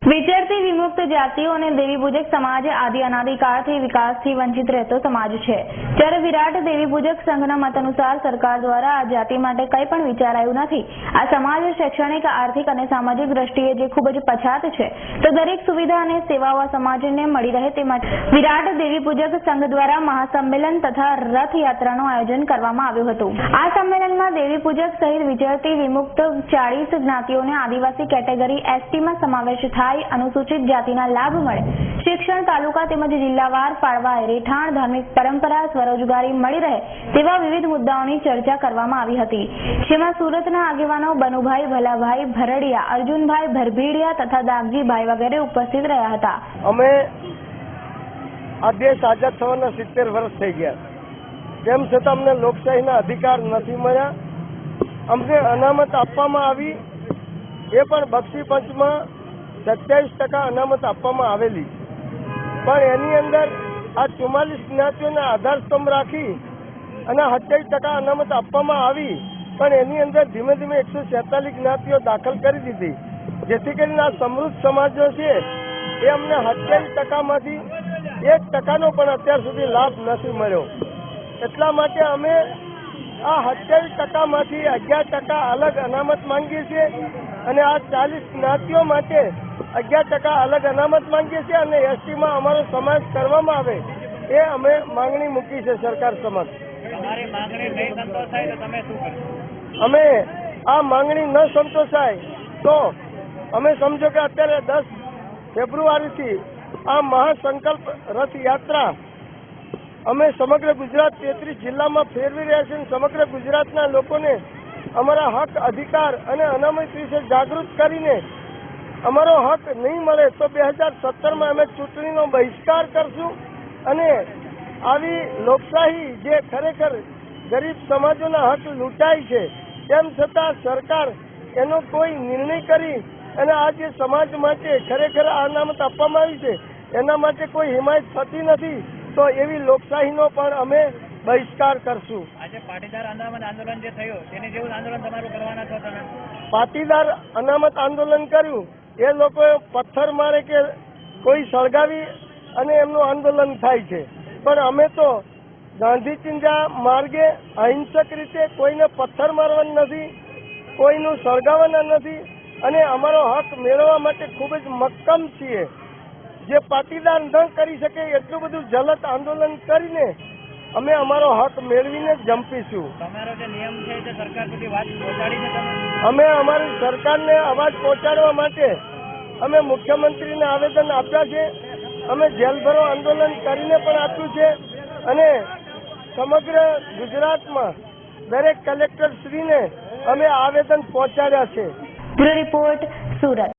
વિચરતી વિમુક્ત જાતિઓ અને દેવી પૂજક સમાજ આદિ અનાદિકાળથી વિકાસથી વંચિત રહેતો સમાજ છે। ત્યારે વિરાટ દેવી પૂજક સંઘના મત અનુસાર સરકાર દ્વારા આ જાતિ માટે કંઈ પણ વિચારાયું નથી। આ સમાજ શૈક્ષણિક, આર્થિક અને સામાજિક દ્રષ્ટિએ જે ખૂબ જ પછાત છે, તો દરેક સુવિધા અને સેવાઓ સમાજને મળી રહે તે માટે વિરાટ દેવી પૂજક સંઘ દ્વારા મહાસંમેલન તથા રથયાત્રાનું આયોજન કરવામાં આવ્યું હતું। આ સંમેલનમાં દેવી પૂજક સહિત વિચરતી વિમુક્ત 40 જ્ઞાતિઓને આદિવાસી કેટેગરી એસટીમાં સમાવેશ થાય, અનુસૂચિત જાતિના લાભ મળે, શિક્ષણ, તાલુકા તેમજ જિલ્લાવાર ફાળવા, રહેઠાણ, ધાર્મિક પરંપરા, સ્વરોજગારી મળી રહે તેવા વિવિધ મુદ્દાઓની ચર્ચા કરવામાં આવી હતી। જેમાં સુરતના આગેવાનો બનુભાઈ ભલાભાઈ ભરડિયા, અર્જુનભાઈ ભરભીડિયા તથા દાગજીભાઈ વગેરે ઉપસ્થિત રહ્યા હતા। અમે આ દેશ આઝાદ થવાના 70 વર્ષ થઈ ગયા, તેમ છતાં અમને લોકશાહીના અધિકાર નથી મળ્યા। અમને અનામત આપવામાં આવી, એ પણ બક્ષી પંચમાં 27% અનામત આપવામાં આવેલી, પણ એની અંદર આ 44 જ્ઞાતિઓના આધારસ્તંભ રાખી અને 27% અનામત આપવામાં આવી, પણ એની અંદર ધીમે ધીમે 146 જ્ઞાતિઓ દાખલ કરી દીધી, જેથી કરીને આ સમૃદ્ધ સમાજો છે એ અમને 27%માંથી 1% પણ અત્યાર સુધી લાભ નથી મળ્યો। એટલા માટે અમે આ 27%માંથી 11% અલગ અનામત માંગીએ છીએ અને આ 40 જ્ઞાતિઓ માટે 11% અલગ અનામત માંગીએ છીએ અને એસટીમાં અમારો સમાવેશ કરવામાં આવે એ અમે માંગણી મૂકી છે સરકાર સમક્ષ। તમારી માંગણી નહીં સંતોષાય તો તમે શું કરશો? અમે આ માંગણી ન સંતોષાય તો અમે સમજો કે અત્યારે 10 ફેબ્રુઆરીથી આ મહાસંકલ્પ રથયાત્રા અમે સમગ્ર ગુજરાત 33 જિલ્લામાં ફેરવી રહ્યા છીએ। સમગ્ર ગુજરાતના લોકોને અમારા હક, અધિકાર અને અનામત વિશે જાગૃત કરીને અમારો હક નહીં મળે તો 2017માં અમે ચૂંટણીનો બહિષ્કાર કરશું અને આવી લોકશાહી જે ખરેખર ગરીબ સમાજોના હક લૂંટાય છે, તેમ છતાં સરકાર એનો કોઈ નિર્ણય કરી અને આ જે સમાજ માટે ખરેખર અનામત આપવામાં આવી છે એના માટે કોઈ હિમાયત થતી નથી, તો એવી લોકશાહીનો પણ અમે બહિષ્કાર કરશું। આજે પાટીદાર અનામત આંદોલન જે થયું તેની જેવું આંદોલન તમારું કરવાના છો તમે? પાટીદાર અનામત આંદોલન કર્યું એ લોકોએ પથ્થર મારે કે કોઈ સળગાવી અને એમનું આંદોલન થાય છે, પણ અમે તો ગાંધી ચિંધ્યા માર્ગે અહિંસક રીતે કોઈને પથ્થર મારવાના નથી, કોઈનું સળગાવવાના નથી અને અમારો હક મેળવવા માટે ખૂબ જ મક્કમ છીએ। જે પાટીદાર ન કરી શકે એટલું બધું જલદ આંદોલન કરીને અમે અમારો હક મેળવીને જંપીશું। તમારો જે નિયમ છે તે સરકાર સુધી વાત પહોંચાડી છે તમે? અમે અમારી સરકારને અવાજ પહોંચાડવા માટે અમે મુખ્યમંત્રીને આવેદન આપ્યા છે, અમે જેલભરો આંદોલન કરીને પણ આપ્યું છે અને સમગ્ર ગુજરાતમાં દરેક કલેક્ટરશ્રીને અમે આવેદન પહોંચાડ્યા છે। Bureau report, Surat.